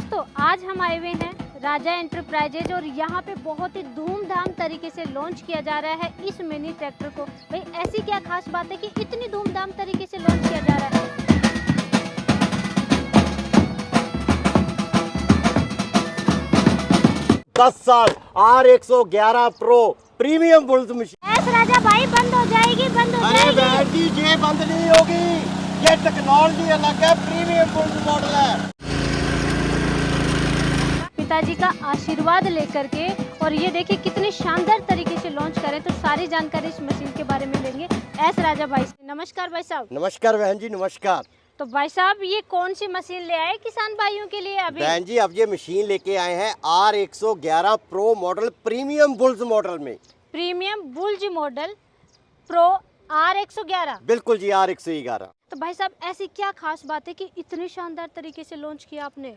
दोस्तों आज हम आए हुए हैं राजा एंटरप्राइजेज और यहाँ पे बहुत ही धूमधाम तरीके से लॉन्च किया जा रहा है इस मिनी ट्रैक्टर को। भाई ऐसी क्या खास बात है कि इतनी धूमधाम तरीके से लॉन्च किया जा रहा है? 10 साल R111 pro premium bulls machine. S Raja भाई बंद हो जाएगी, बंद हो अरे जाएगी। बहन जी ये बंद नहीं होगी, ये टेक्नोलॉजी अलग है, प्रीमियम बुल्स मॉडल है। पिताजी का आशीर्वाद लेकर के और ये देखिए कितने शानदार तरीके से लॉन्च करें, तो सारी जानकारी इस मशीन के बारे में लेंगे एस राजा भाई से। नमस्कार भाई साहब। नमस्कार बहन जी, नमस्कार। तो भाई साहब ये कौन सी मशीन ले आए किसान भाइयों के लिए अभी? बहन जी अब ये मशीन लेके आए हैं R111 pro model premium bulls model में। Premium bulls model pro R111। बिल्कुल जी, R111। तो भाई साहब ऐसी क्या खास बात है कि इतने शानदार तरीके से लॉन्च किया आपने?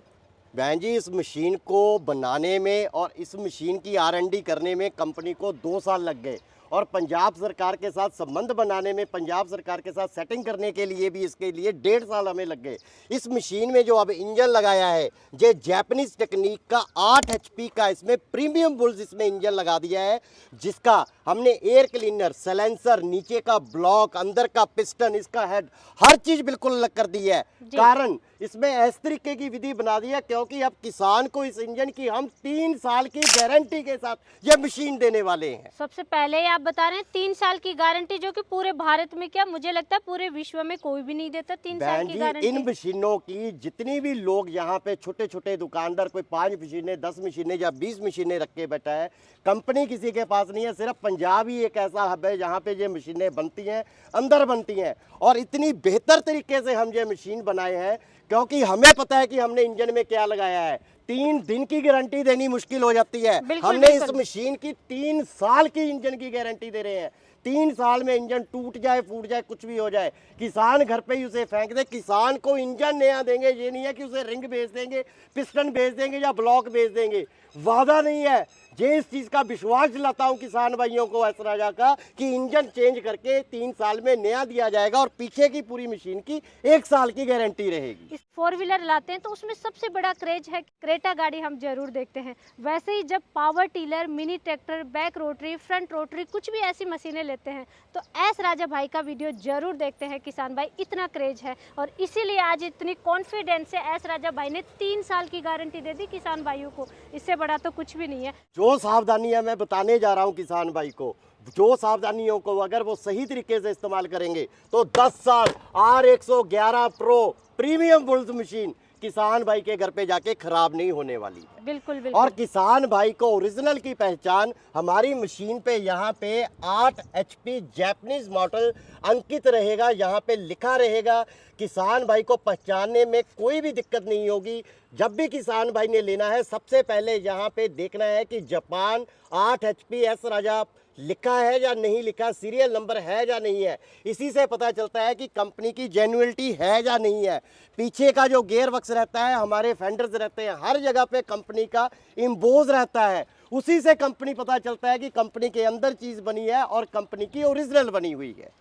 बहन जी इस मशीन को बनाने में और इस मशीन की R&D करने में कंपनी को 2 साल लग गए और पंजाब सरकार के साथ संबंध बनाने में, पंजाब सरकार के साथ सेटिंग करने के लिए भी इसके लिए 1.5 साल हमें लग गए। इस मशीन में जो अब इंजन लगाया है ये जैपनीज टेक्निक का 8 HP का इसमें प्रीमियम बुल्स इसमें इंजन लगा दिया है, जिसका हमने एयर क्लीनर, सैलेंसर, नीचे का ब्लॉक, अंदर का पिस्टन, इसका हेड, हर चीज बिल्कुल अलग कर दी है। कारण इसमें इस तरीके की विधि बना दी है क्योंकि अब किसान को इस इंजन की हम 3 साल की गारंटी के साथ ये मशीन देने वाले हैं। सबसे पहले आप बता रहे हैं 3 साल की गारंटी, जो कि पूरे भारत में क्या मुझे लगता है पूरे विश्व में कोई भी नहीं देता 3 साल की गारंटी। इन मशीनों की जितनी भी लोग यहाँ पे छोटे छोटे दुकानदार कोई 5 मशीनें, 10 मशीनें या 20 मशीनें रख के बैठा है, कंपनी किसी के पास नहीं है। सिर्फ पंजाब ही एक ऐसा हब है जहाँ पे ये मशीनें बनती हैं, अंदर बनती हैं। और इतनी बेहतर तरीके से हम ये मशीन बनाए हैं क्योंकि हमें पता है कि हमने इंजन में क्या लगाया है। 3 दिन की गारंटी देनी मुश्किल हो जाती है, हमने इस मशीन की 3 साल की इंजन की गारंटी दे रहे हैं। 3 साल में इंजन टूट जाए, फूट जाए, कुछ भी हो जाए, किसान घर पे ही उसे फेंक दे, किसान को इंजन नया देंगे। ये नहीं है कि उसे रिंग बेच देंगे, पिस्टन बेच देंगे या ब्लॉक बेच देंगे, वादा नहीं है। ये इस चीज का विश्वास दिलाता हूँ किसान भाइयों को एस राजा का कि इंजन चेंज करके 3 साल में नया दिया जाएगा और पीछे की पूरी मशीन की 1 साल की गारंटी रहेगी। इस 4 व्हीलर लाते हैं तो उसमें सबसे बड़ा क्रेज है क्रेटा गाड़ी, हम जरूर देखते हैं। वैसे ही जब power tiller, mini tractor, back rotary, front rotary, कुछ भी ऐसी मशीनें लेते हैं तो एस राजा भाई का वीडियो जरूर देखते हैं किसान भाई, इतना क्रेज है। और इसीलिए आज इतनी कॉन्फिडेंस से एस राजा भाई ने 3 साल की गारंटी दे दी किसान भाइयों को। इससे बड़ा तो कुछ भी नहीं है। जो सावधानियां मैं बताने जा रहा हूं किसान भाई को, जो सावधानियों को अगर वो सही तरीके से इस्तेमाल करेंगे तो 10 साल R111 pro premium bulls machine किसान भाई के घर पे जाके खराब नहीं होने वाली है। बिल्कुल बिल्कुल। और किसान भाई को ओरिजिनल की पहचान हमारी मशीन पे यहाँ पे 8 HP जैपनीज मॉडल अंकित रहेगा, यहाँ पे लिखा रहेगा। किसान भाई को पहचानने में कोई भी दिक्कत नहीं होगी। जब भी किसान भाई ने लेना है सबसे पहले यहाँ पे देखना है कि जापान 8 HP एस राजा लिखा है या नहीं लिखा, सीरियल नंबर है या नहीं है। इसी से पता चलता है कि कंपनी की जेन्युइनिटी है या नहीं है। पीछे का जो गियर बक्स रहता है, हमारे फेंडर्स रहते हैं, हर जगह पे कंपनी का इम्बोज रहता है। उसी से कंपनी पता चलता है कि कंपनी के अंदर चीज़ बनी है और कंपनी की ओरिजिनल बनी हुई है।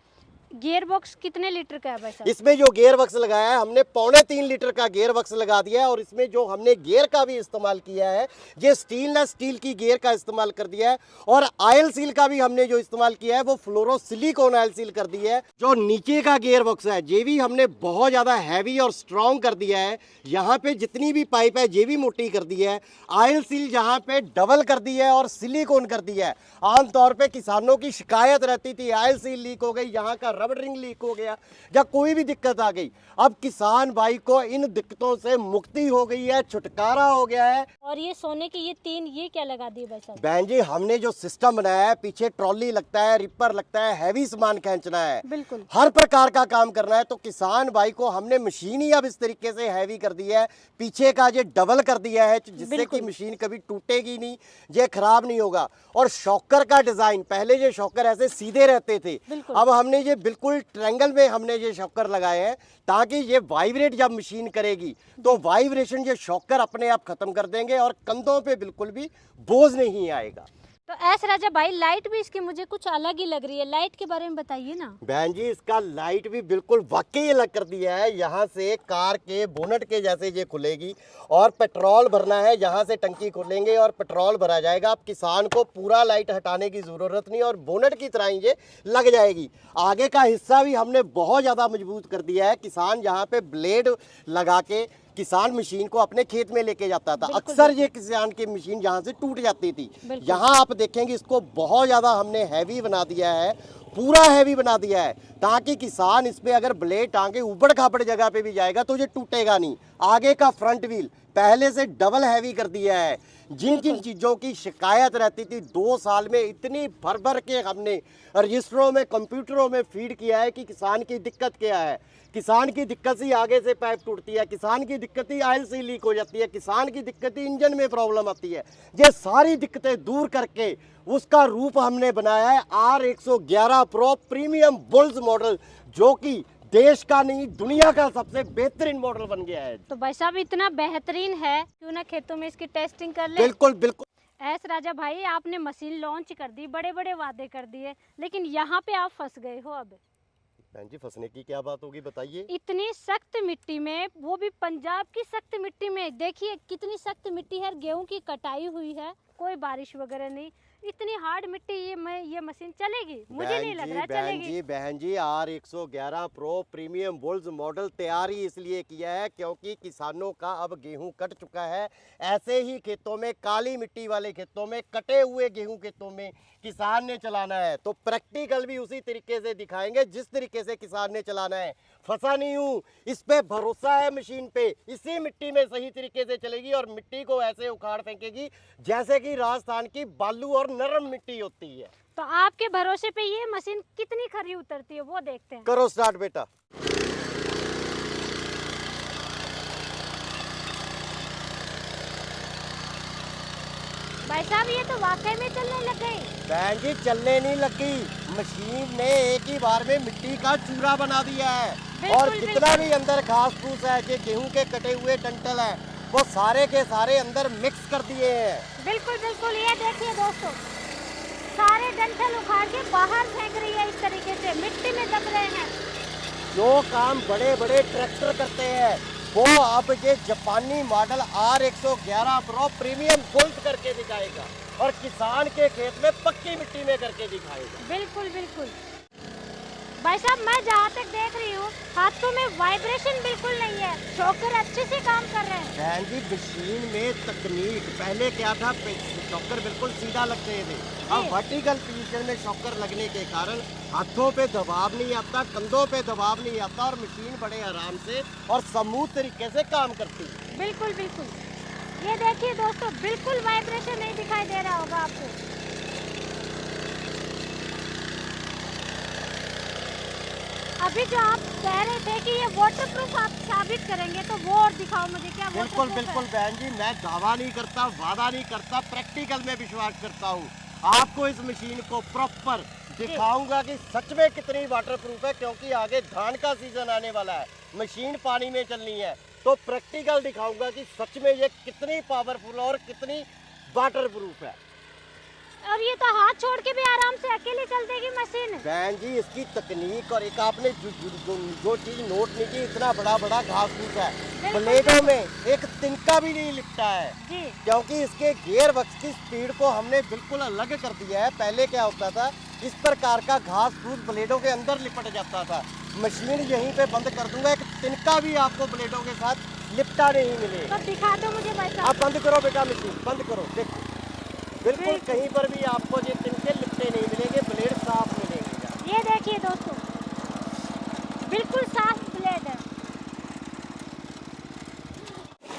गियर बॉक्स कितने लीटर का है भाई साहब? इसमें जो गियर बक्स लगाया है हमने 3.25 लीटर का गियर बक्स लगा दिया है और इसमें जो हमने गियर का भी इस्तेमाल किया है ये स्टेनलेस स्टील की गियर का इस्तेमाल कर दिया है। और ऑयल सील का भी हमने जो इस्तेमाल किया है वो फ्लोरोसिलिकॉन ऑयल सील कर दी है। जो नीचे का गियर बक्स है ये भी हमने बहुत ज़्यादा हैवी और स्ट्रॉन्ग कर दिया है। यहाँ पे जितनी भी पाइप है ये भी मोटी कर दी है। ऑयल सील यहाँ पे डबल कर दी है और सिलिकॉन कर दिया है। आमतौर पर किसानों की शिकायत रहती थी ऑयल सील लीक हो गई, यहाँ का रबड़ रिंग लीक हो गया या कोई भी दिक्कत आ गई। अब किसान भाई को इन दिक्कतों से मुक्ति हो गई है, छुटकारा हो गया है। और ये सोने की ये 3 ये क्या लगा दिए भाई साहब? बहन जी हमने जो सिस्टम बनाया है, पीछे ट्रॉली लगता है, रिपर लगता है, हैवी सामान खींचना है, बिल्कुल हर प्रकार का काम करना है। तो किसान भाई को हमने मशीन ही अब इस तरीके से हैवी कर दी है, पीछे का ये डबल कर दिया है जिससे कि मशीन कभी टूटेगी नहीं, ये खराब नहीं होगा। और शॉकर का डिजाइन, पहले ये शॉकर ऐसे सीधे रहते थे, अब हमने ये बिल्कुल ट्रायंगल में हमने ये शॉकर लगाए हैं ताकि ये वाइब्रेट जब मशीन करेगी तो वाइब्रेशन ये शॉकर अपने आप खत्म कर देंगे और कंधों पे बिल्कुल भी बोझ नहीं आएगा। तो एस राजा भाई, लाइट भी इसकी मुझे कुछ अलग ही लग रही है, लाइट के बारे में बताइए ना। बहन जी, इसका लाइट भी बिल्कुल वाकई अलग कर दिया है। यहाँ से कार के बोनट के जैसे ये खुलेगी और पेट्रोल भरना है, यहाँ से टंकी खोलेंगे और पेट्रोल भरा जाएगा। अब किसान को पूरा लाइट हटाने की ज़रूरत नहीं और बोनट की तरह ही ये लग जाएगी। आगे का हिस्सा भी हमने बहुत ज़्यादा मजबूत कर दिया है। किसान यहाँ पे ब्लेड लगा के किसान मशीन को अपने खेत में लेके जाता था। अक्सर ये किसान की मशीन यहाँ से टूट जाती थी। यहाँ आप देखेंगे इसको बहुत ज़्यादा हमने हैवी बना दिया है, पूरा हैवी बना दिया है, ताकि किसान इस पे अगर ब्लेड टांगे उबड़ खाबड़ जगह पे भी जाएगा तो ये टूटेगा नहीं। आगे का फ्रंट व्हील पहले से डबल हैवी कर दिया है। जिन जिन चीज़ों की शिकायत रहती थी 2 साल में इतनी भर भर के हमने रजिस्टरों में कंप्यूटरों में फीड किया है कि किसान की दिक्कत क्या है। किसान की दिक्कत ही आगे से पाइप टूटती है, किसान की दिक्कत ही ऑयल से लीक हो जाती है, किसान की दिक्कत ही इंजन में प्रॉब्लम आती है। ये सारी दिक्कतें दूर करके उसका रूप हमने बनाया है R111 pro premium bulls model, जो कि देश का नहीं दुनिया का सबसे बेहतरीन मॉडल बन गया है। तो भाई साहब, इतना बेहतरीन है, क्यों ना खेतों में इसकी टेस्टिंग कर ले। बिल्कुल बिल्कुल। एस राजा भाई, आपने मशीन लॉन्च कर दी, बड़े बड़े वादे कर दिए, लेकिन यहाँ पे आप फंस गए हो। अब बहन जी, फंसने की क्या बात होगी बताइए। इतनी सख्त मिट्टी में, वो भी पंजाब की सख्त मिट्टी में, देखिए कितनी सख्त मिट्टी है, गेहूं की कटाई हुई है, कोई बारिश वगैरह नहीं, इतनी हार्ड मिट्टी, ये मशीन चलेगी? मुझे नहीं लग रहा चलेगी। बहन जी, R111 pro premium bulls model तैयार ही इसलिए किया है क्योंकि किसानों का अब गेहूं कट चुका है। ऐसे ही खेतों में, काली मिट्टी वाले खेतों में, कटे हुए गेहूं खेतों में किसान ने चलाना है, तो प्रैक्टिकल भी उसी तरीके से दिखाएंगे जिस तरीके से किसान ने चलाना है। फंसा नहीं हूँ, इस पे भरोसा है मशीन पे, इसी मिट्टी में सही तरीके से चलेगी और मिट्टी को ऐसे उखाड़ फेंकेगी जैसे कि राजस्थान की बालू और नरम मिट्टी होती है। तो आपके भरोसे पे ये मशीन कितनी खरी उतरती है वो देखते हैं। करो स्टार्ट बेटा। भाई साहब, ये तो वाकई में चलने लग गई। बहन जी, चलने नहीं लगी, मशीन ने एक ही बार में मिट्टी का चूरा बना दिया है और जितना भी अंदर घास फूस है, जो गेहूं के कटे हुए डंठल है, वो सारे के सारे अंदर मिक्स कर दिए हैं। बिल्कुल बिल्कुल, ये देखिए दोस्तों, सारे डंठल उखाड़ के बाहर फेंक रही है, इस तरीके से मिट्टी में दब रहे हैं। जो काम बड़े बड़े ट्रैक्टर करते हैं वो अब ये जापानी model R111 pro premium bulls करके दिखाएगा और किसान के खेत में पक्की मिट्टी में करके दिखाएगा। बिल्कुल बिल्कुल भाई साहब, मैं जहाँ तक देख रही हूँ हाथों में वाइब्रेशन बिल्कुल नहीं है, शॉकर अच्छे से काम कर रहे हैं। बहन जी, मशीन में तकनीक, पहले क्या था, शॉकर बिल्कुल सीधा लगते थे, अब वर्टिकल पोजीशन में शॉकर लगने के कारण हाथों पे दबाव नहीं आता, कंधों पे दबाव नहीं आता और मशीन बड़े आराम से और स्मूथ तरीके से काम करती है। बिल्कुल बिल्कुल, ये देखिए दोस्तों, बिल्कुल वाइब्रेशन नहीं दिखाई दे रहा होगा आपको। अभी जो आप कह रहे थे कि ये वाटरप्रूफ आप साबित करेंगे, तो वो और दिखाओ मुझे, क्या बिल्कुल बिल्कुल बहन जी, मैं दावा नहीं करता, वादा नहीं करता, प्रैक्टिकल में विश्वास करता हूँ। आपको इस मशीन को प्रॉपर दिखाऊंगा कि सच में कितनी वाटरप्रूफ है, क्योंकि आगे धान का सीजन आने वाला है, मशीन पानी में चलनी है, तो प्रैक्टिकल दिखाऊंगा कि सच में ये कितनी पावरफुल और कितनी वाटरप्रूफ है। और ये तो हाथ छोड़ के भी आराम से अकेले चल देगी मशीन। बहन जी, इसकी तकनीक, और एक आपने जो चीज नोट नहीं की, इतना बड़ा बड़ा घास फूस है, ब्लेडों में एक तिनका भी नहीं लिपटा है जी, क्योंकि इसके गियर बक्स की स्पीड को हमने बिल्कुल अलग कर दिया है। पहले क्या होता था, इस प्रकार का घास फूस ब्लेडों के अंदर लिपट जाता था, मशीन यहीं पे बंद कर दूंगा, एक तिनका भी आपको ब्लेडों के साथ लिपटा नहीं मिलेगा। तो दिखा दो मुझे भाई साहब। आप बंद करो बेटा, मशीन बंद करो, देखो बिल्कुल कहीं पर भी आपको ये तिनके लिपटे नहीं मिलेंगे, ब्लेड साफ मिलेंगे। ये देखिए दोस्तों, बिल्कुल साफ ब्लेड है।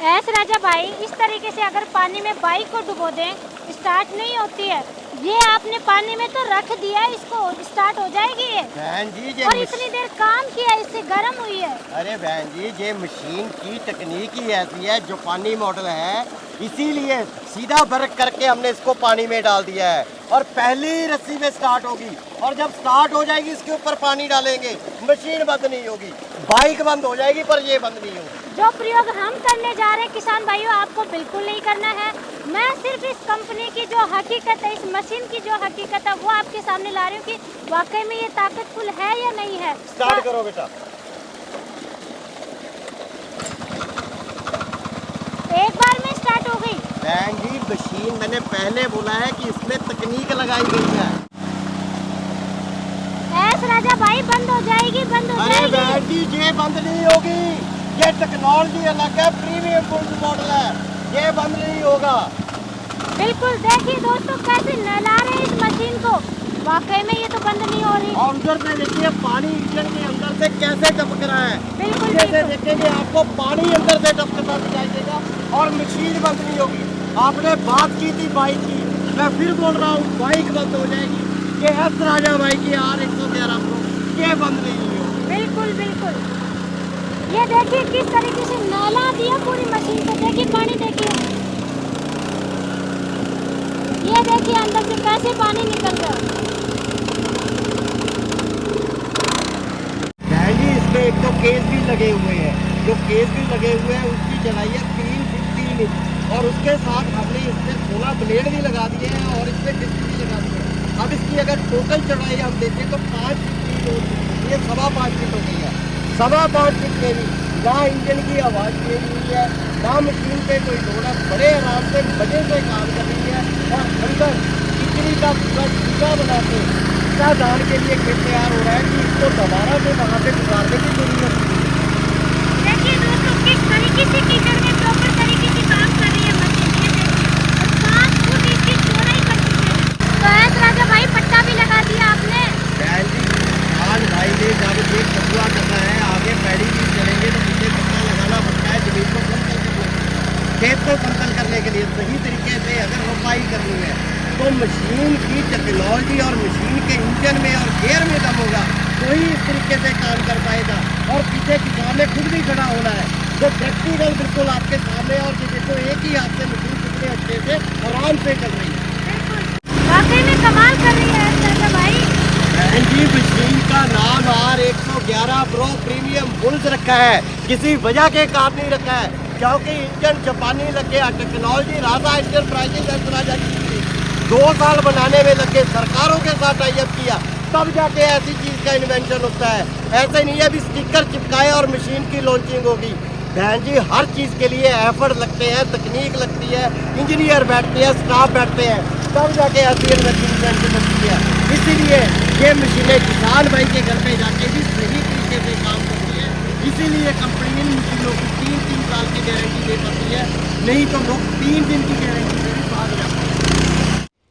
एस राजा भाई, इस तरीके से अगर पानी में बाइक को डुबो दें, स्टार्ट नहीं होती है। ये आपने पानी में तो रख दिया, इसको स्टार्ट हो जाएगी ये। बहन जी, ये और इतनी देर काम किया, इससे गर्म हुई है। अरे बहन जी, ये मशीन की तकनीक ही ऐसी है, जापानी मॉडल है, इसीलिए सीधा बर्क करके हमने इसको पानी में डाल दिया है और पहली रस्सी में स्टार्ट होगी, और जब स्टार्ट हो जाएगी इसके ऊपर पानी डालेंगे, मशीन बंद नहीं होगी, बाइक बंद हो जाएगी पर ये बंद नहीं होगी। जो प्रयोग हम करने जा रहे हैं किसान भाइयों, आपको बिल्कुल नहीं करना है। मैं सिर्फ इस कंपनी की जो हकीकत है, इस मशीन की जो हकीकत है वो आपके सामने ला रही हूँ कि वाकई में ये ताकतफुल है या नहीं है। स्टार्ट करो बेटा। एक बार में स्टार्ट हो गई। बहन जी मशीन मैंने पहले बोला है कि इसमें तकनीक लगाई गई है। ऐस राजा भाई बंद हो जाएगी, बंद हो अरे जाएगी। बहन जी ये बंद नहीं होगी, ये टेक्नोलॉजी अलग है, प्रीमियम बुल्स मॉडल है, ये बंद नहीं होगा। बिल्कुल, देखिए दोस्तों कैसे नहला रहे हैं इस मशीन को, वाकई में ये तो बंद नहीं हो रही। और उधर से देखिए पानी इंजन के अंदर से कैसे टपक रहा है। बिल्कुल जैसे बिल्कुल। देखेंगे आपको पानी अंदर से टपकता दिखाई देगा और मशीन बंद नहीं होगी। आपने बात की थी बाइक की, मैं फिर बोल रहा हूँ बाइक बंद हो जाएगी। ये एस राजा भाई की R111 प्रो ये बंद नहीं होगी। बिल्कुल बिल्कुल। ये देखिए किस तरीके से नहला दिया पूरी मशीन को, देखिए पानी देखिए, ये देखिए अंदर से कैसे पानी निकल रहा है। बहन जी इसमें एक तो केस भी लगे हुए हैं, जो केस भी लगे हुए हैं उसकी चढ़ाई है 3 इंच और उसके साथ हमने इसमें 16 ब्लेड भी लगा दिए हैं और इसमें डिस्क भी लगा दिए हैं। अब इसकी अगर टोटल चढ़ाई हम देखें तो 5 फीट की, ये 5.25 फीट हो गई है। 5.25 फीट में भी ना इंजन की आवाज़ चेंज हुई है, ना मशीन पे कोई लोड है, बड़े आराम से मजे से काम कर रही है। और अंदर बिजली का पूरा टीका बना के इसका दान के लिए खेत तैयार हो रहा है कि इसको दोबारा से वहाँ पे गुजारने की जरूरत नहीं है। देखिए दोस्तों किस तरीके से कीचड़ में प्रॉपर तरीके से काम कर रही है मशीन, ये देखिए। और 5 फुट इसकी चौड़ाई कर दी है। तो ऐस राजा भाई पट्टा भी लगा दिया आपने। बहन जी आज भाई ने जब ये कटुआ करना है, आगे पैड़ी भी चलेंगे तो पीछे पट्टा लगाना पड़ता है जमीन को समतल करने के लिए, खेत को समतल करने के लिए सही तरीके से अगर रोपाई करनी है तो मशीन की टेक्नोलॉजी और मशीन के इंजन में और गियर में दम होगा तो ही इस तरीके से काम कर पाएगा। और पीछे किसान ने खुद भी खड़ा होना है, जो प्रैक्टिकल बिल्कुल आपके सामने। और ये देखो एक ही हाथ से मशीन कितने अच्छे से आराम से चल रही है। वाकई में कमाल कर रही है ऐस राजा भाई। बहन जी मशीन का नाम R111 प्रो प्रीमियम बुल्स रखा है, किसी वजह के काम नहीं रखा है, क्योंकि इंजन जापानी लग गया। टेक्नोलॉजी राजा एंटरप्राइजेज एस राजा की 2 साल बनाने में लगे, सरकारों के साथ टाई अप किया, तब जाके ऐसी चीज़ का इन्वेंशन होता है। ऐसे नहीं है भी स्टिकर चिपकाए और मशीन की लॉन्चिंग होगी। बहन जी हर चीज़ के लिए एफर्ट लगते हैं, तकनीक लगती है, इंजीनियर बैठते हैं, स्टाफ बैठते हैं, तब जाके ऐसी इन्वेंशन होती है। इसीलिए ये मशीनें किसान भाई के घर पे जाके भी सही तरीके से काम करती है। इसीलिए कंपनी इन मशीनों को 3-3 साल की गारंटी दे पाती है, नहीं तो लोग 3 दिन की गारंटी से भी भाग जाते हैं।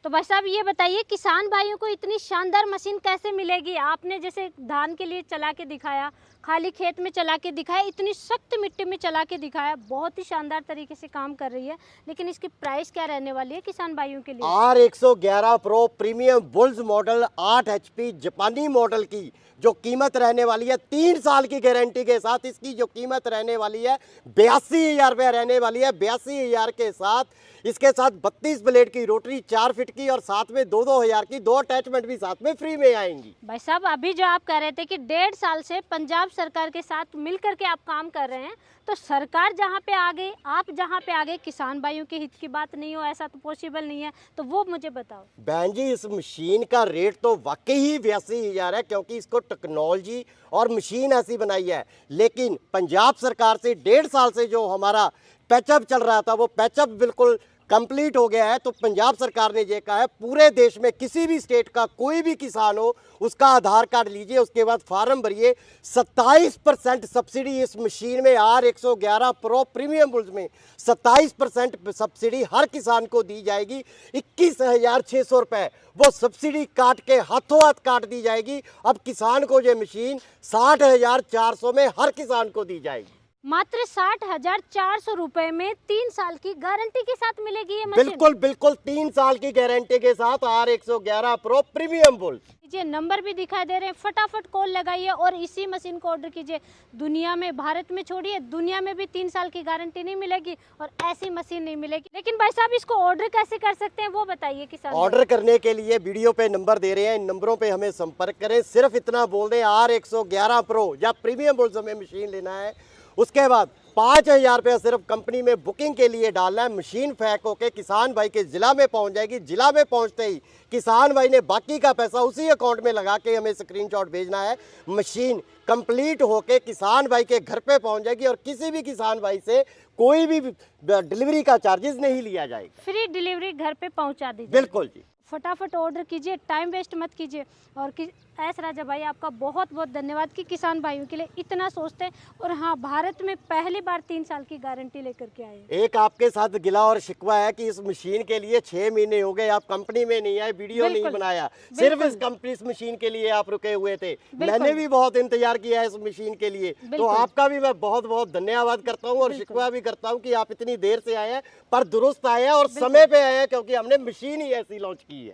तो भाई साहब ये बताइए किसान भाइयों को इतनी शानदार मशीन कैसे मिलेगी? आपने जैसे धान के लिए चला के दिखाया, खाली खेत में चला के दिखाया, इतनी सख्त मिट्टी में चला के दिखाया, बहुत ही शानदार तरीके से काम कर रही है। लेकिन इसकी प्राइस क्या रहने वाली है किसान भाइयों के लिए? R111 pro premium bulls model 8 HP जापानी मॉडल की जो कीमत रहने वाली है 3 साल की गारंटी के साथ, इसकी जो कीमत रहने वाली है 82,000 रुपये रहने वाली है। 82,000 के साथ इसके साथ 32 ब्लेड की रोटरी 4 फीट की और साथ में 2-2 हज़ार की 2 अटैचमेंट भी साथ में फ्री में आएंगी। भाई साहब अभी जो आप कह रहे थे कि 1.5 साल से पंजाब सरकार के साथ मिलकर के आप काम कर रहे हैं, तो सरकार जहाँ पे आ गई, आप जहाँ पे आ गए, किसान भाइयों के हित की बात नहीं हो, ऐसा तो पॉसिबल नहीं है। तो वो मुझे बताओ। बहन जी इस मशीन का रेट तो वाकई ही 82,000 है, क्योंकि इसको टेक्नोलॉजी और मशीन ऐसी बनाई है। लेकिन पंजाब सरकार से 1.5 साल से जो हमारा पैचअप चल रहा था वो पैचअप बिल्कुल कंप्लीट हो गया है। तो पंजाब सरकार ने ये कहा है पूरे देश में किसी भी स्टेट का कोई भी किसान हो उसका आधार कार्ड लीजिए, उसके बाद फार्म भरिए। 27% सब्सिडी इस मशीन में R111 प्रो प्रीमियम बुल्स में 27% सब्सिडी हर किसान को दी जाएगी। 21,600 रुपये वो सब्सिडी काट के हाथों हाथ काट दी जाएगी। अब किसान को ये मशीन 60,400 में हर किसान को दी जाएगी। मात्र 60,400 रुपए में 3 साल की गारंटी के साथ मिलेगी ये मशीन। बिल्कुल बिल्कुल 3 साल की गारंटी के साथ R111 प्रो प्रीमियम बुल्स। लीजिए नंबर भी दिखाई दे रहे हैं, फटाफट कॉल लगाइए और इसी मशीन को ऑर्डर कीजिए। दुनिया में, भारत में छोड़िए, दुनिया में भी 3 साल की गारंटी नहीं मिलेगी और ऐसी मशीन नहीं मिलेगी। लेकिन भाई साहब इसको ऑर्डर कैसे कर सकते हैं वो बताइए किसान। ऑर्डर करने के लिए वीडियो पे नंबर दे रहे हैं, इन नंबरों पे हमें संपर्क करें। सिर्फ इतना बोल दें R111 प्रो या प्रीमियम बुल्स हमें मशीन लेना है, उसके बाद 5,000 रुपया सिर्फ कंपनी में बुकिंग के लिए डालना है। मशीन पैक होके किसान भाई के ज़िला में पहुंच जाएगी। ज़िला में पहुंचते ही किसान भाई ने बाकी का पैसा उसी अकाउंट में लगा के हमें स्क्रीनशॉट भेजना है। मशीन कंप्लीट होके किसान भाई के घर पे पहुंच जाएगी और किसी भी किसान भाई से कोई भी डिलीवरी का चार्जेस नहीं लिया जाएगा। फ्री डिलीवरी घर पे पहुंचा दीजिए। बिल्कुल जी। फटाफट ऑर्डर कीजिए, टाइम वेस्ट मत कीजिए। और एस राजा भाई आपका बहुत बहुत धन्यवाद कि किसान भाइयों के लिए इतना सोचते हैं। और हाँ, भारत में पहली बार 3 साल की गारंटी लेकर के आए हैं। एक आपके साथ गिला और शिकवा है कि इस मशीन के लिए 6 महीने हो गए, आप कंपनी में नहीं आए, वीडियो नहीं बनाया, सिर्फ इस कंपनी इस मशीन के लिए आप रुके हुए थे। मैंने भी बहुत इंतजार किया है इस मशीन के लिए, तो आपका भी मैं बहुत बहुत धन्यवाद करता हूँ और शिकवा भी करता हूँ कि आप इतनी देर से आए हैं, पर दुरुस्त आए हैं और समय पे आए हैं, क्योंकि हमने मशीन ही ऐसी लॉन्च की है।